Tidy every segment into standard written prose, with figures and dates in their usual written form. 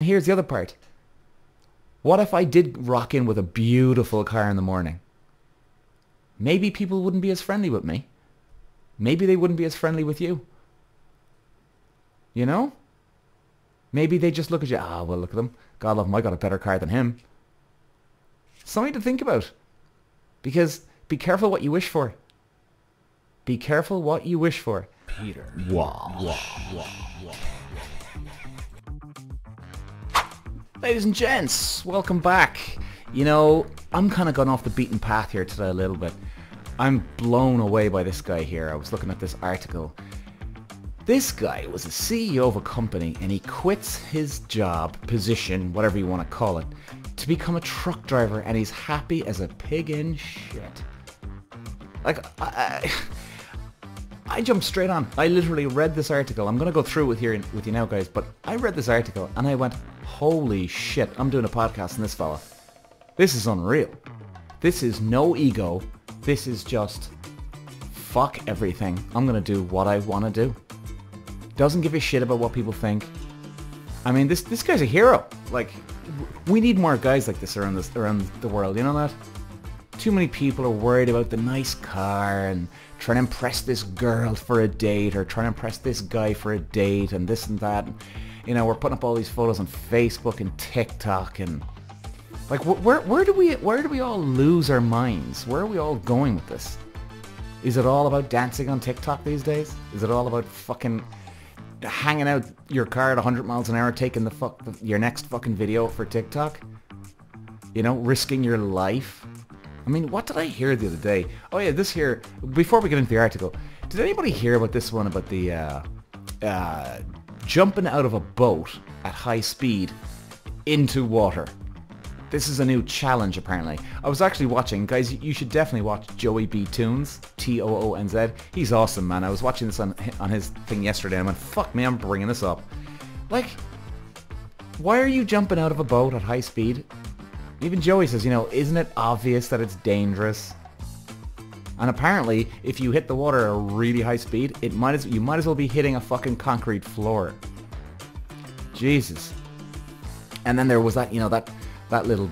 Here's the other part. What if I did rock in with a beautiful car in the morning? Maybe people wouldn't be as friendly with me. Maybe they wouldn't be as friendly with you. You know? Maybe they just look at you, well, look at them. God love him, I got a better car than him. Something to think about. Because be careful what you wish for. Be careful what you wish for. Peter. Ladies and gents, welcome back. You know, I'm kind of gone off the beaten path here today a little bit. I'm blown away by this guy here. I was looking at this article. This guy was the CEO of a company and he quits his job, position, whatever you want to call it, to become a truck driver, and he's happy as a pig in shit. Like, I jumped straight on. I literally read this article. I'm going to go through with you now, guys, but I read this article and I went, holy shit, I'm doing a podcast on this fella. This is unreal. This is no ego. This is just, fuck everything. I'm going to do what I want to do. Doesn't give a shit about what people think. I mean, this guy's a hero. Like, we need more guys like this around the world, you know that? Too many people are worried about the nice car and trying to impress this girl for a date, or trying to impress this guy for a date, and this and that. And, you know, we're putting up all these photos on Facebook and TikTok, and like, where do we all lose our minds? Where are we all going with this? Is it all about dancing on TikTok these days? Is it all about fucking hanging out your car at 100 miles an hour, taking your next fucking video for TikTok? You know, risking your life? I mean, what did I hear the other day? Oh yeah, this here, before we get into the article, did anybody hear about this one about the jumping out of a boat at high speed into water? This is a new challenge, apparently. I was actually watching, guys, you should definitely watch Joey B. Toons, Toonz. He's awesome, man. I was watching this on his thing yesterday, and I went, fuck me, I'm bringing this up. Like, why are you jumping out of a boat at high speed? Even Joey says, you know, isn't it obvious that it's dangerous? And apparently, if you hit the water at a really high speed, you might as well be hitting a fucking concrete floor. Jesus. And then there was that, you know, that little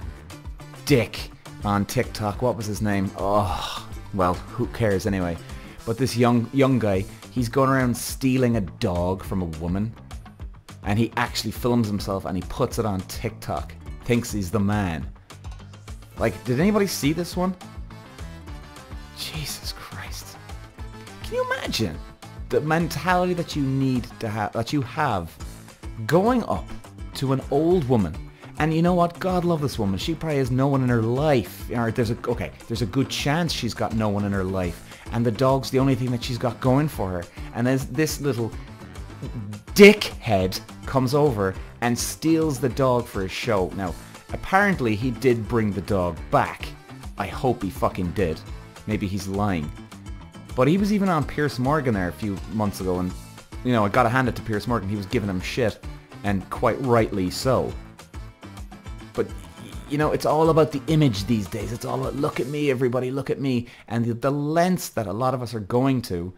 dick on TikTok. What was his name? Oh, well, who cares anyway. But this young guy, he's going around stealing a dog from a woman, and he actually films himself and he puts it on TikTok. Thinks he's the man. Like, did anybody see this one? Jesus Christ. Can you imagine the mentality that you need to have, that you have, going up to an old woman? And you know what? God love this woman. She probably has no one in her life. Or there's a good chance she's got no one in her life. And the dog's the only thing that she's got going for her. And as this little dickhead comes over and steals the dog for his show. Now, apparently he did bring the dog back. I hope he fucking did. Maybe he's lying. But he was even on Piers Morgan there a few months ago, and, you know, I gotta hand it to Piers Morgan. He was giving him shit, and quite rightly so. But, you know, it's all about the image these days. It's all about, look at me, everybody, look at me. And the lengths that a lot of us are going to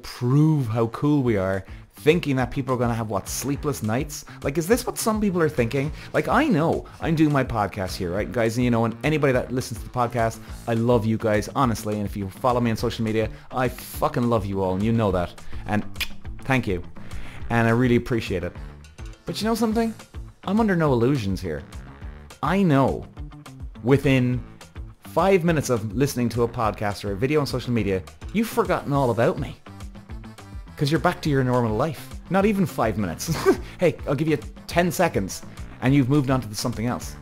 prove how cool we are, thinking that people are going to have, what, sleepless nights? Like, is this what some people are thinking? Like, I know I'm doing my podcast here, right, guys? And, you know, and anybody that listens to the podcast, I love you guys, honestly. And if you follow me on social media, I fucking love you all, and you know that. And thank you. And I really appreciate it. But you know something? I'm under no illusions here. I know within 5 minutes of listening to a podcast or a video on social media, you've forgotten all about me. Because you're back to your normal life. Not even 5 minutes. Hey, I'll give you 10 seconds and you've moved on to something else.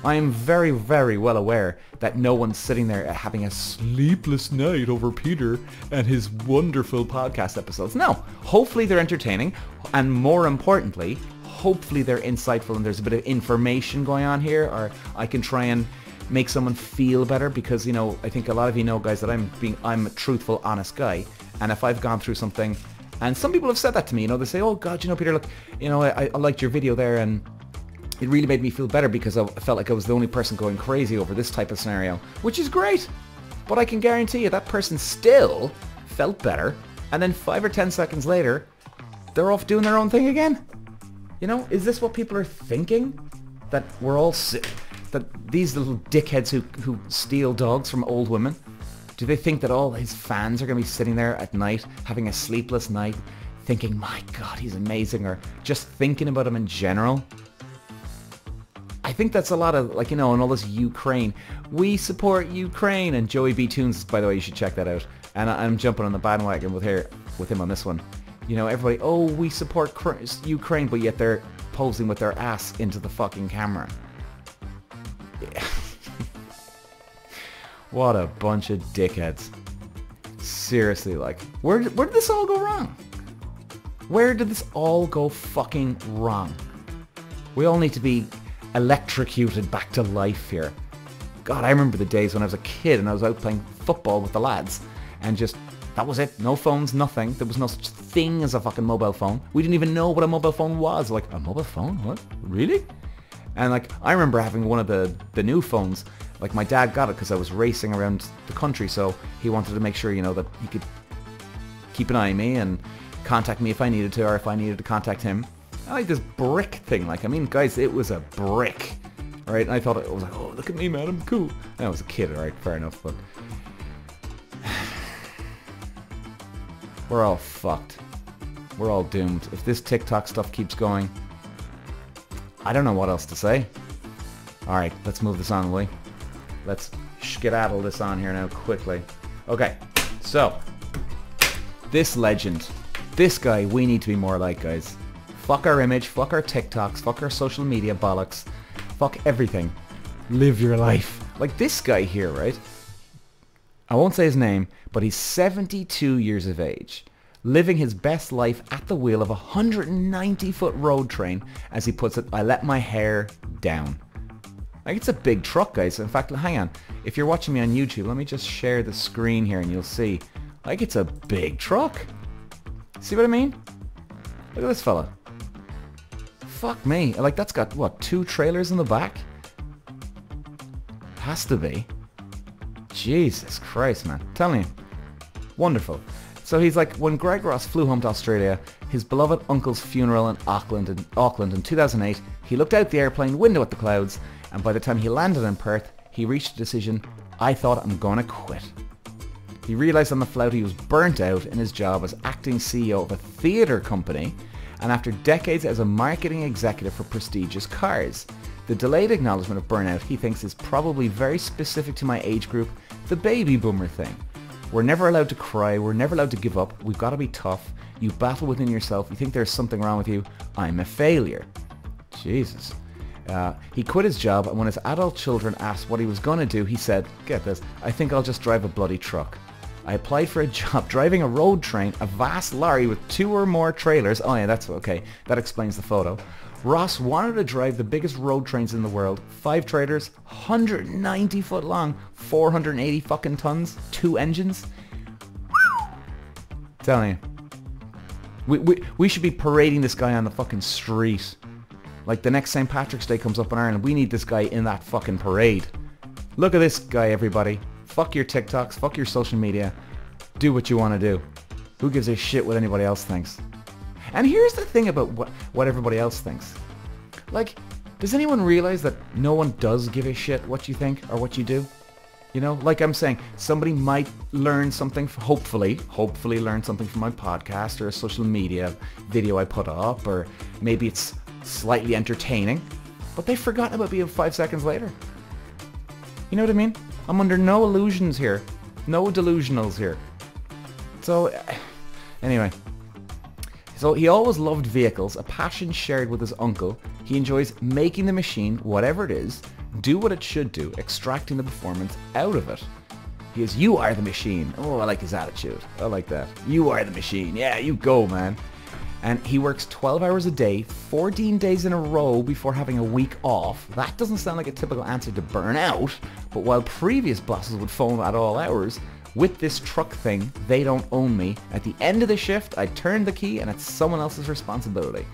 I am very, very well aware that no one's sitting there having a sleepless night over Peter and his wonderful podcast episodes. No, hopefully they're entertaining, and more importantly, hopefully they're insightful and there's a bit of information going on here, or I can try and make someone feel better, because, you know, I think a lot of you know, guys, that I'm a truthful, honest guy, and if I've gone through something, and some people have said that to me, you know, they say, oh God, you know, Peter, look, you know, I liked your video there, and it really made me feel better because I felt like I was the only person going crazy over this type of scenario, which is great, but I can guarantee you that person still felt better, and then 5 or 10 seconds later, they're off doing their own thing again. You know, is this what people are thinking? That we're all that these little dickheads who steal dogs from old women, do they think that all his fans are going to be sitting there at night having a sleepless night thinking, my God, he's amazing, or just thinking about him in general? I think that's a lot of, like, you know, and all this Ukraine. We support Ukraine. And Joey B. Tunes, by the way, you should check that out. And I'm jumping on the bandwagon with him on this one. You know, everybody, oh, we support Ukraine, but yet they're posing with their ass into the fucking camera. Yeah. What a bunch of dickheads. Seriously, like, where did this all go wrong? Where did this all go fucking wrong? We all need to be electrocuted back to life here. God, I remember the days when I was a kid and I was out playing football with the lads, and just, that was it. No phones, nothing. There was no such thing as a fucking mobile phone. We didn't even know what a mobile phone was. Like, a mobile phone? What? Really? And like, I remember having one of the new phones. Like, my dad got it because I was racing around the country, so he wanted to make sure, you know, that he could keep an eye on me and contact me if I needed to, or if I needed to contact him. I like this brick thing. Like, I mean, guys, it was a brick. Alright, and I thought, it was like, oh, look at me, man, I'm cool. And I was a kid, alright, fair enough, but we're all fucked. We're all doomed. If this TikTok stuff keeps going, I don't know what else to say. Alright, let's move this on, will we? Let's skedaddle this on here now quickly. Okay, so this legend, this guy we need to be more like, guys. Fuck our image, fuck our TikToks, fuck our social media bollocks, fuck everything. Live your life. Like this guy here, right? I won't say his name, but he's 72 years of age, living his best life at the wheel of a 190-foot road train. As he puts it, I let my hair down. Like, it's a big truck, guys. In fact, hang on. If you're watching me on YouTube, let me just share the screen here and you'll see. Like, it's a big truck. See what I mean? Look at this fella. Fuck me. Like, that's got, what, 2 trailers in the back? Has to be. Jesus Christ, man. I'm telling you. Wonderful. So he's like, when Greg Ross flew home to Australia, his beloved uncle's funeral in Auckland in 2008, he looked out the airplane window at the clouds, and by the time he landed in Perth, he reached a decision, I thought I'm gonna quit. He realised on the flight he was burnt out in his job as acting CEO of a theatre company, and after decades as a marketing executive for prestigious cars. The delayed acknowledgement of burnout, he thinks, is probably very specific to my age group, the baby boomer thing. We're never allowed to cry, we're never allowed to give up, we've got to be tough, you battle within yourself, you think there's something wrong with you, I'm a failure. Jesus. He quit his job, and when his adult children asked what he was going to do, he said, get this, I think I'll just drive a bloody truck. I applied for a job driving a road train, a vast lorry with 2 or more trailers. Oh yeah, that's okay. That explains the photo. Ross wanted to drive the biggest road trains in the world. 5 trailers, 190 foot long, 480 fucking tons, 2 engines. Telling you. We should be parading this guy on the fucking street. Like, the next St. Patrick's Day comes up in Ireland, we need this guy in that fucking parade. Look at this guy, everybody. Fuck your TikToks, fuck your social media. Do what you want to do. Who gives a shit what anybody else thinks? And here's the thing about what everybody else thinks. Like, does anyone realize that no one does give a shit what you think or what you do? You know, like I'm saying, somebody might learn something, hopefully learn something from my podcast or a social media video I put up, or maybe it's slightly entertaining, but they've forgotten about me 5 seconds later. You know what I mean? I'm under no illusions here. No delusionals here. So, anyway. So he always loved vehicles, a passion shared with his uncle. He enjoys making the machine, whatever it is, do what it should do, extracting the performance out of it. He is, you are the machine. Oh, I like his attitude. I like that. You are the machine. Yeah, you go, man. And he works 12 hours a day, 14 days in a row before having a week off. That doesn't sound like a typical answer to burn out, but while previous bosses would phone at all hours, with this truck thing, they don't own me. At the end of the shift, I turn the key and it's someone else's responsibility.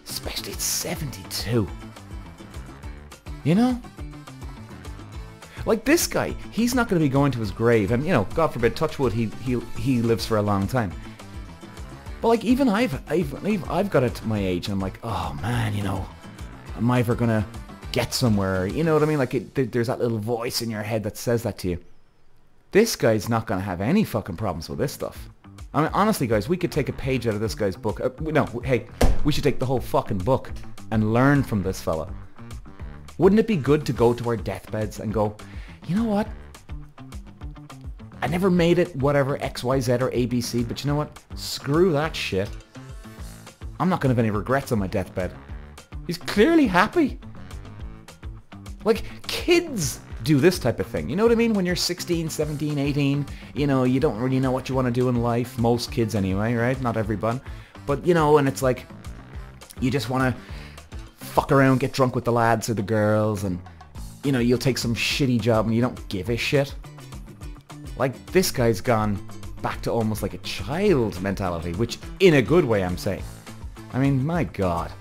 Especially at 72. You know? Like this guy, he's not going to be going to his grave, and you know, God forbid, touch wood, he lives for a long time. But like even I've got it to my age and I'm like, oh man, you know, am I ever gonna get somewhere? You know what I mean? Like there's that little voice in your head that says that to you. This guy's not gonna have any fucking problems with this stuff. I mean, honestly, guys, we could take a page out of this guy's book. No, hey, we should take the whole fucking book and learn from this fella. Wouldn't it be good to go to our deathbeds and go, you know what? I never made it whatever XYZ or ABC, but you know what? Screw that shit. I'm not going to have any regrets on my deathbed. He's clearly happy. Like, kids do this type of thing. You know what I mean? When you're 16, 17, 18, you know, you don't really know what you want to do in life. Most kids anyway, right? Not everyone. But, you know, and it's like, you just want to fuck around, get drunk with the lads or the girls, and, you know, you'll take some shitty job and you don't give a shit. Like, this guy's gone back to almost like a child mentality, which in a good way, I'm saying. I mean, my God.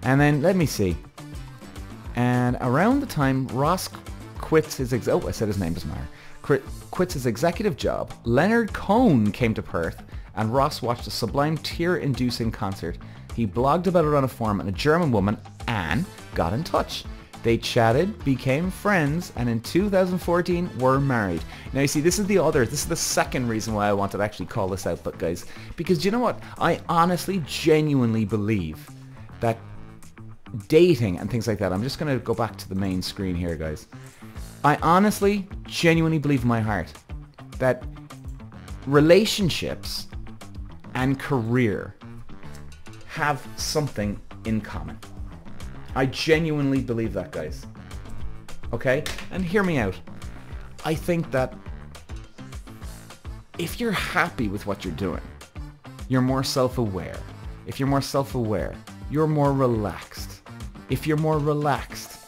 And then, let me see. And around the time Ross quits his I said his name doesn't matter. Quits his executive job, Leonard Cohen came to Perth, and Ross watched a sublime tear-inducing concert. He blogged about it on a forum, and a German woman, Anne, got in touch. They chatted, became friends, and in 2014 were married. Now you see, this is the second reason why I wanted to actually call this out, but guys, because you know what? I honestly, genuinely believe that dating and things like that, I'm just going to go back to the main screen here, guys. I honestly, genuinely believe in my heart that relationships and career have something in common. I genuinely believe that, guys. Okay? And hear me out. I think that if you're happy with what you're doing, you're more self-aware. If you're more self-aware, you're more relaxed. If you're more relaxed,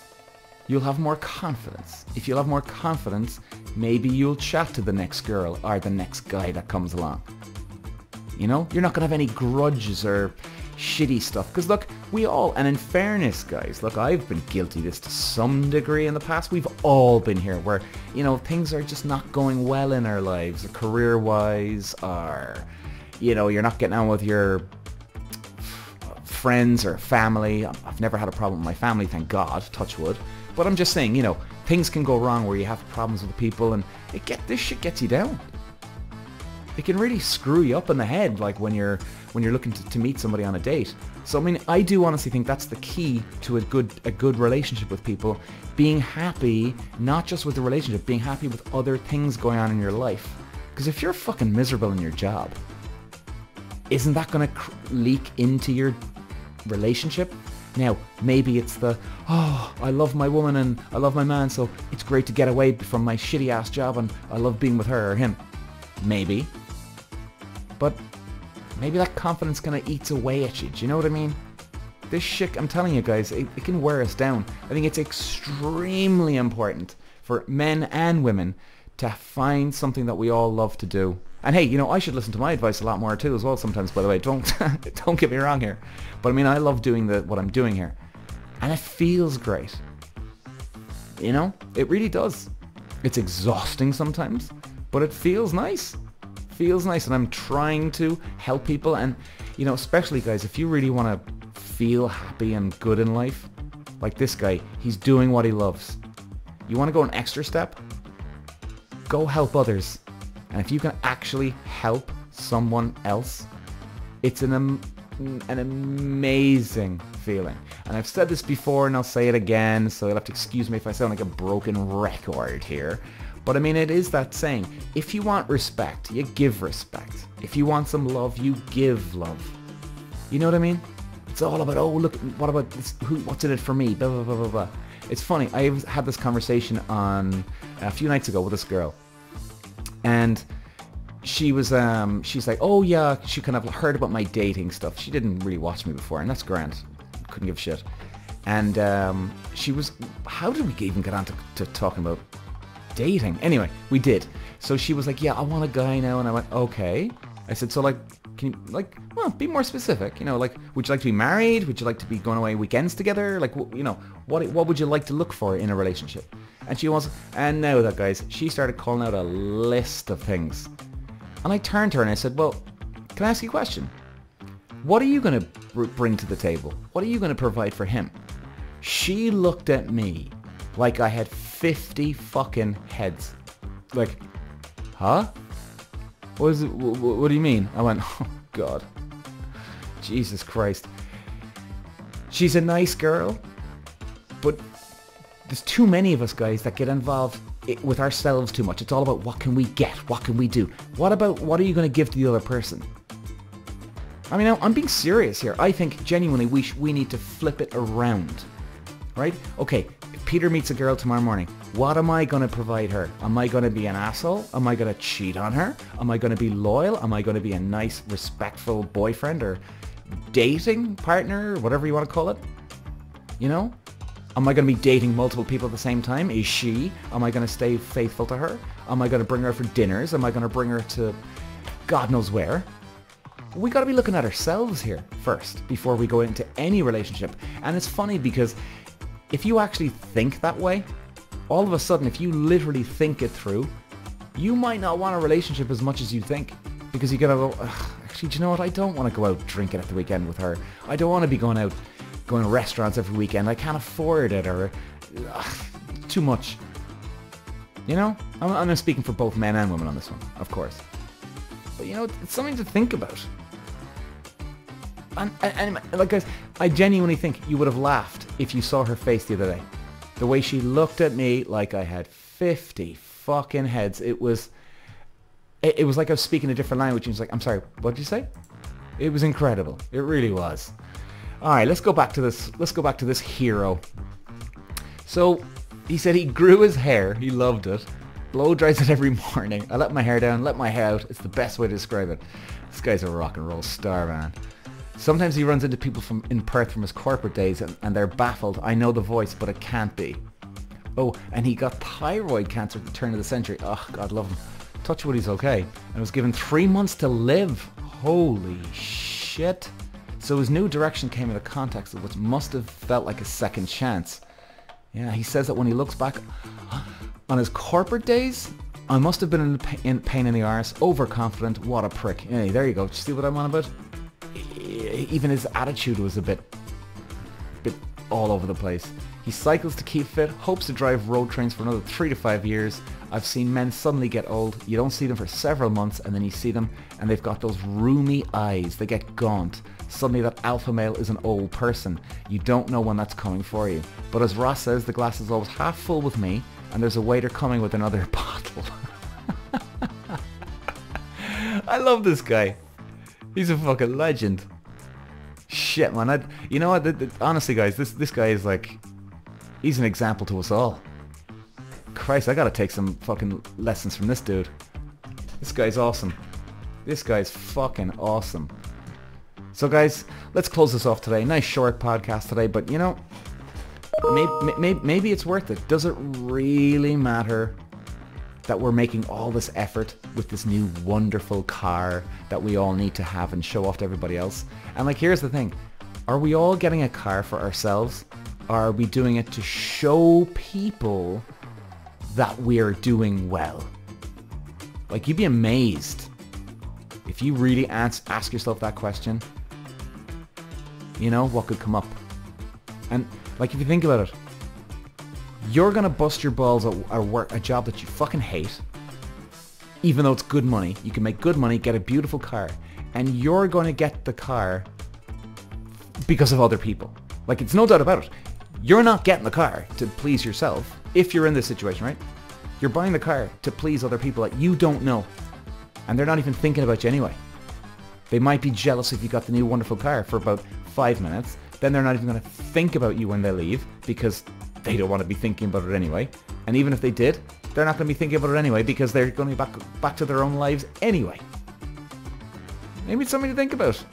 you'll have more confidence. If you'll have more confidence, maybe you'll chat to the next girl or the next guy that comes along. You know? You're not going to have any grudges or shitty stuff. Because look, we all, and in fairness, guys, look, I've been guilty of this to some degree in the past. We've all been here where, you know, things are just not going well in our lives, career-wise, or, you know, you're not getting on with your friends or family. I've never had a problem with my family, thank God, touch wood. But I'm just saying, you know, things can go wrong where you have problems with people, and this shit gets you down. It can really screw you up in the head, like when you're looking to meet somebody on a date. So I mean, I do honestly think that's the key to a good relationship with people. Being happy, not just with the relationship, being happy with other things going on in your life. Because if you're fucking miserable in your job, isn't that going to leak into your relationship? Now, maybe it's I love my woman and I love my man, so it's great to get away from my shitty ass job and I love being with her or him. Maybe. But maybe that confidence kind of eats away at you. Do you know what I mean? This shit, I'm telling you guys, it can wear us down. I think it's extremely important for men and women to find something that we all love to do. And hey, you know, I should listen to my advice a lot more too as well sometimes, by the way. Don't get me wrong here. But I mean, I love doing what I'm doing here. And it feels great. You know? It really does. It's exhausting sometimes, but it feels nice. Feels nice, and I'm trying to help people. And, you know, especially guys, if you really want to feel happy and good in life, like this guy, he's doing what he loves. You want to go an extra step? Go help others. And if you can actually help someone else, it's an amazing feeling. And I've said this before and I'll say it again, so you'll have to excuse me if I sound like a broken record here. But I mean, it is that saying, if you want respect, you give respect. If you want some love, you give love. You know what I mean? It's all about, oh, look, what about this? What's in it for me? Blah, blah, blah, blah, blah. It's funny, I had this conversation on a few nights ago with this girl. And she was, she's like, oh yeah, she kind of heard about my dating stuff. She didn't really watch me before, and that's grand. Couldn't give a shit. And she was, how did we even get on to talking about dating? Anyway, we did. So she was like, yeah, I want a guy now. And I went, okay. I said, so like, can you, like, well, be more specific, you know, like, would you like to be married? Would you like to be going away weekends together? Like, you know, what would you like to look for in a relationship? And she was, and now that, guys, she started calling out a list of things. And I turned to her and I said, well, can I ask you a question? What are you going to bring to the table? What are you going to provide for him? She looked at me like I had 50 fucking heads. Like, huh? What do you mean? I went, oh God. Jesus Christ. She's a nice girl, but there's too many of us guys that get involved with ourselves too much. It's all about what can we get? What can we do? What are you going to give to the other person? I mean, I'm being serious here. I think genuinely we need to flip it around, right? Okay, if Peter meets a girl tomorrow morning, what am I going to provide her? Am I going to be an asshole? Am I going to cheat on her? Am I going to be loyal? Am I going to be a nice, respectful boyfriend or dating partner, whatever you want to call it? You know? Am I going to be dating multiple people at the same time? Is she? Am I going to stay faithful to her? Am I going to bring her for dinners? Am I going to bring her to God knows where? We got to be looking at ourselves here first before we go into any relationship. And it's funny because if you actually think that way, all of a sudden, if you literally think it through, you might not want a relationship as much as you think. Because you're going to go, actually, do you know what? I don't want to go out drinking at the weekend with her. I don't want to be going to restaurants every weekend. I can't afford it, or too much. You know? I'm speaking for both men and women on this one, of course. But you know, it's something to think about. And like guys, I genuinely think you would have laughed if you saw her face the other day. The way she looked at me like I had 50 fucking heads. It was like I was speaking a different language. And she's like, I'm sorry, what did you say? It was incredible. It really was. Alright, let's go back to this. Let's go back to this hero. So, he said he grew his hair. He loved it. Blow dries it every morning. I let my hair down, let my hair out. It's the best way to describe it. This guy's a rock and roll star, man. Sometimes he runs into people in Perth from his corporate days and they're baffled. I know the voice, but it can't be. Oh, and he got thyroid cancer at the turn of the century. Oh, God love him. Touch wood, he's okay. And was given 3 months to live. Holy shit. So his new direction came in the context of what must have felt like a second chance. Yeah, he says that when he looks back on his corporate days, I must have been in pain in the arse, overconfident, what a prick. Hey, there you go. Do you see what I'm on about? Even his attitude was a bit all over the place. He cycles to keep fit, hopes to drive road trains for another 3 to 5 years. I've seen men suddenly get old. You don't see them for several months and then you see them and they've got those roomy eyes. They get gaunt. Suddenly that alpha male is an old person. You don't know when that's coming for you. But as Ross says, the glass is always half full with me and there's a waiter coming with another bottle. I love this guy. He's a fucking legend. Shit, man. You know what? Honestly, guys, this guy is like... He's an example to us all. Christ, I gotta take some fucking lessons from this dude. This guy's awesome. This guy's fucking awesome. So guys, let's close this off today. Nice short podcast today, but you know, maybe it's worth it. Does it really matter that we're making all this effort with this new wonderful car that we all need to have and show off to everybody else? And like, here's the thing. Are we all getting a car for ourselves? Or are we doing it to show people that we're doing well? Like, you'd be amazed if you really ask yourself that question. You know, what could come up? And like, if you think about it, you're gonna bust your balls at work, a job that you fucking hate, even though it's good money. You can make good money, get a beautiful car, and you're gonna get the car because of other people. Like, it's no doubt about it. You're not getting the car to please yourself if you're in this situation, right? You're buying the car to please other people that you don't know. And they're not even thinking about you anyway. They might be jealous if you got the new wonderful car for about 5 minutes. Then they're not even going to think about you when they leave because they don't want to be thinking about it anyway. And even if they did, they're not going to be thinking about it anyway because they're going to be back to their own lives anyway. Maybe it's something to think about.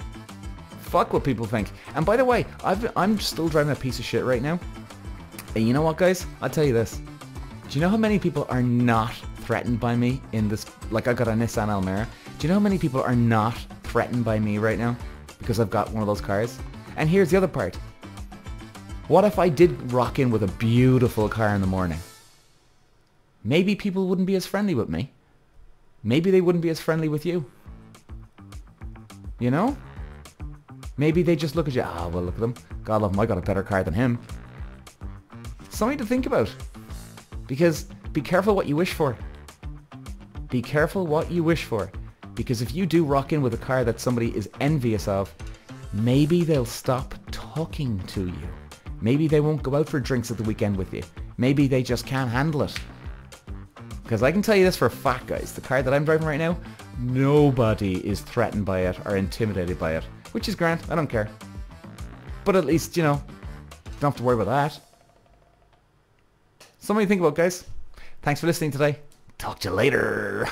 Fuck what people think. And by the way, I'm still driving a piece of shit right now. And you know what, guys? I'll tell you this. Do you know how many people are not threatened by me in this? Like, I got a Nissan Almera. Do you know how many people are not threatened by me right now because I've got one of those cars? And here's the other part. What if I did rock in with a beautiful car in the morning? Maybe people wouldn't be as friendly with me. Maybe they wouldn't be as friendly with you. You know? Maybe they just look at you, ah, well, look at them. God love him, I got a better car than him. Something to think about. Because be careful what you wish for. Be careful what you wish for. Because if you do rock in with a car that somebody is envious of, maybe they'll stop talking to you. Maybe they won't go out for drinks at the weekend with you. Maybe they just can't handle it. Because I can tell you this for a fact, guys. The car that I'm driving right now, nobody is threatened by it or intimidated by it. Which is grand. I don't care. But at least, you know, don't have to worry about that. Something to think about, guys. Thanks for listening today. Talk to you later.